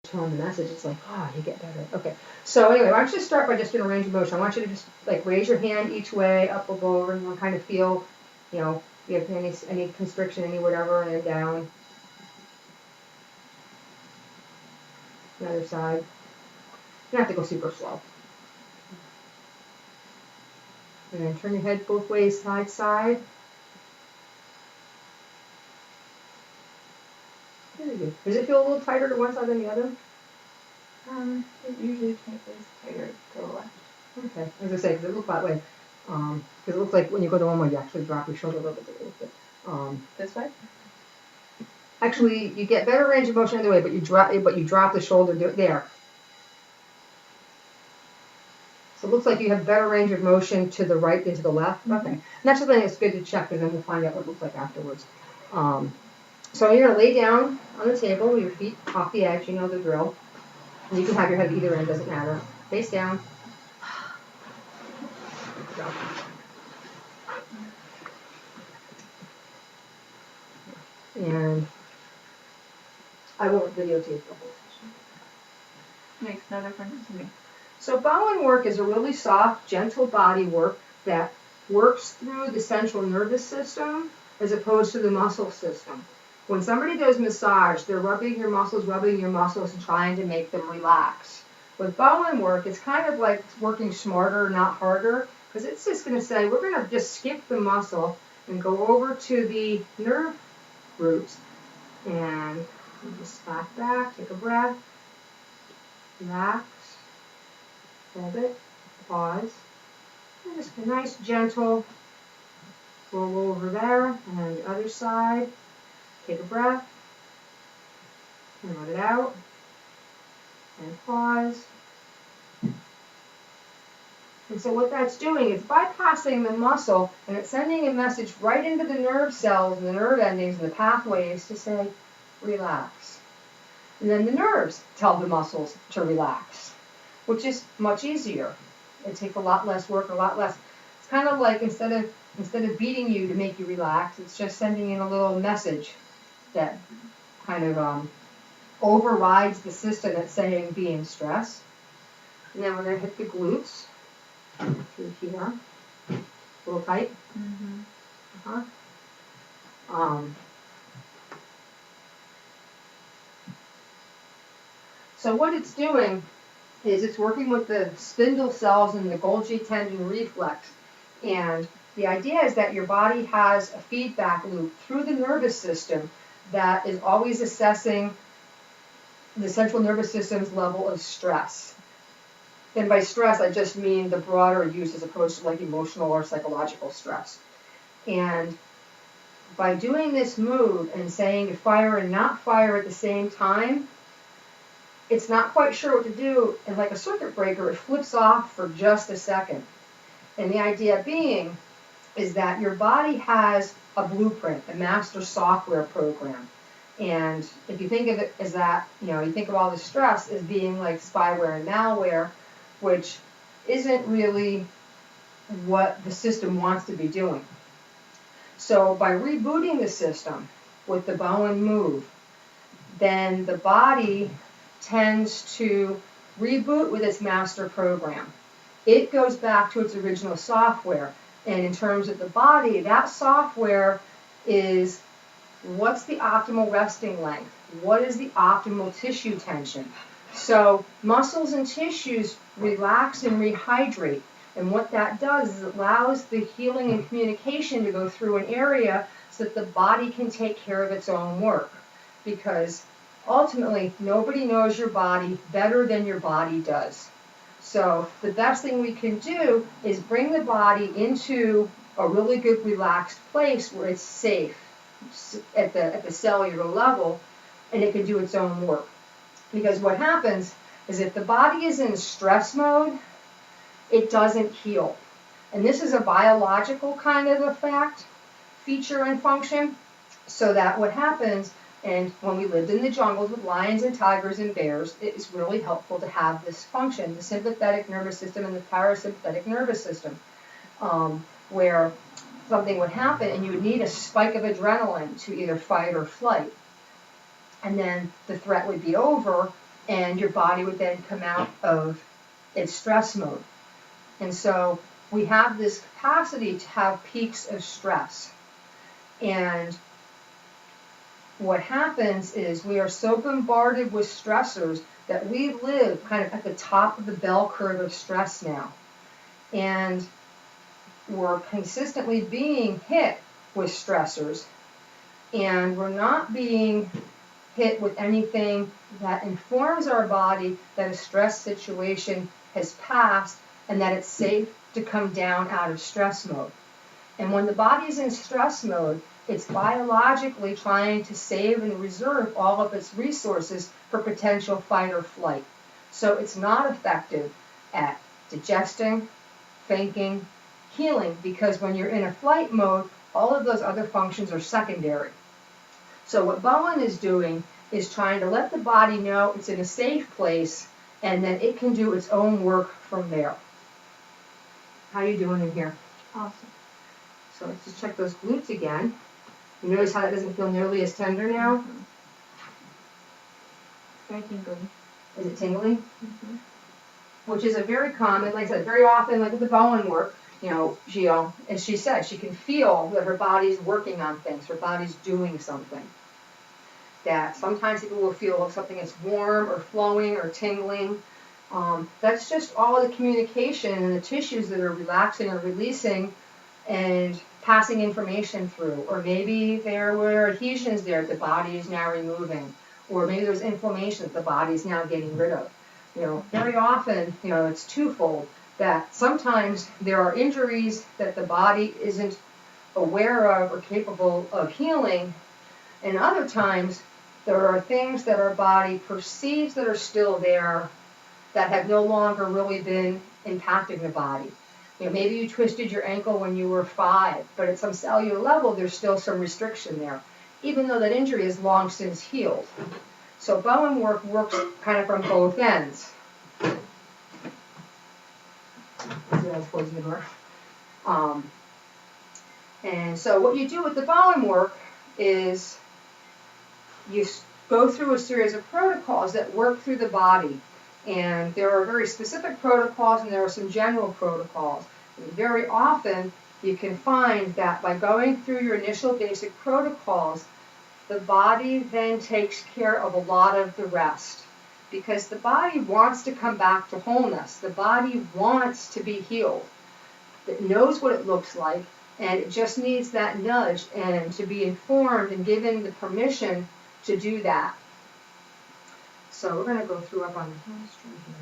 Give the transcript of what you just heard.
tone the message, it's like, oh, you get better. Okay. So anyway, why don't you start by just doing a range of motion. I want you to just like raise your hand each way, up or over, and kind of feel, you know, if you have any constriction, any whatever, and then down. The other side. You don't have to go super slow. And then turn your head both ways, side to side. Very good. Does it feel a little tighter to one side than the other? It usually feels tighter to the left. Okay. As I say, because it looks that way. Because it looks like when you go to one way, you actually drop your shoulder a little bit. This way? Actually, you get better range of motion either way, but you drop the shoulder there. So it looks like you have better range of motion to the right than to the left. Mm-hmm. Okay. And that's something that's good to check, because then we'll find out what it looks like afterwards. So you're going to lay down on the table with your feet off the edge. You know the drill. And you can have your head either end, doesn't matter. Face down. Go. And I won't videotape the whole session. Makes no difference to me. So bowenwork is a really soft, gentle body work that works through the central nervous system as opposed to the muscle system. When somebody does massage, they're rubbing your muscles, and trying to make them relax. With bowenwork, it's kind of like working smarter, not harder, because it's just going to say, we're going to just skip the muscle and go over to the nerve roots. And just back, take a breath, relax, hold it, pause, and just a nice gentle roll over there, and on the other side, take a breath, and let it out, and pause. And so what that's doing is bypassing the muscle, and it's sending a message right into the nerve cells and the nerve endings and the pathways to say, relax. And then the nerves tell the muscles to relax, which is much easier. It takes a lot less work, a lot less. It's kind of like instead of beating you to make you relax, it's just sending in a little message that kind of overrides the system that's saying be in stress. And then we're going to hit the glutes through here. A little tight. Mm-hmm. So what it's doing is it's working with the spindle cells and the Golgi tendon reflex. And the idea is that your body has a feedback loop through the nervous system that is always assessing the central nervous system's level of stress. And by stress, I just mean the broader use as opposed to like emotional or psychological stress. And by doing this move and saying to fire and not fire at the same time, it's not quite sure what to do, and like a circuit breaker, it flips off for just a second. And the idea being is that your body has a blueprint, a master software program. And if you think of it as that, you think of all the stress as being like spyware and malware, which isn't really what the system wants to be doing. So by rebooting the system with the Bowen move, then the body tends to reboot with its master program. It goes back to its original software. And in terms of the body, that software is what's the optimal resting length? What is the optimal tissue tension? So muscles and tissues relax and rehydrate. And what that does is it allows the healing and communication to go through an area so that the body can take care of its own work. Because ultimately, nobody knows your body better than your body does. So the best thing we can do is bring the body into a really good relaxed place where it's safe at the cellular level, and it can do its own work. Because what happens is if the body is in stress mode, it doesn't heal. And this is a biological kind of effect, feature and function, so that what happens, and when we lived in the jungles with lions and tigers and bears, it is really helpful to have this function, the sympathetic nervous system and the parasympathetic nervous system, where something would happen and you would need a spike of adrenaline to either fight or flight. And then the threat would be over and your body would then come out of its stress mode. And so we have this capacity to have peaks of stress. And what happens is we are so bombarded with stressors that we live kind of at the top of the bell curve of stress now. And we're consistently being hit with stressors, and we're not being hit with anything that informs our body that a stress situation has passed and that it's safe to come down out of stress mode. And when the body's in stress mode, it's biologically trying to save and reserve all of its resources for potential fight or flight. So it's not effective at digesting, thinking, healing, because when you're in a flight mode, all of those other functions are secondary. So what Bowen is doing is trying to let the body know it's in a safe place, and then it can do its own work from there. How are you doing in here? Awesome. So let's just check those glutes again. You notice how that doesn't feel nearly as tender now? Mm-hmm. Very tingly. Is it tingly? Mm-hmm. Which is a very common, like I said, very often, like with the Bowen work, you know, she, as she said, she can feel that her body's working on things, her body's doing something. That sometimes people will feel like something is warm or flowing or tingling. That's just all the communication and the tissues that are relaxing or releasing and passing information through. Or maybe there were adhesions there that the body is now removing. Or maybe there's inflammation that the body is now getting rid of. You know, very often, you know, it's twofold. That sometimes there are injuries that the body isn't aware of or capable of healing, and other times there are things that our body perceives that are still there that have no longer really been impacting the body. You know, maybe you twisted your ankle when you were 5, but at some cellular level there's still some restriction there, even though that injury is long since healed. So Bowen work works kind of from both ends. And so what you do with the Bowen work is you go through a series of protocols that work through the body. And there are very specific protocols and there are some general protocols. And very often you can find that by going through your initial basic protocols, the body then takes care of a lot of the rest. Because the body wants to come back to wholeness. The body wants to be healed. It knows what it looks like, and it just needs that nudge and to be informed and given the permission to do that. So we're going to go through up on the hamstring here.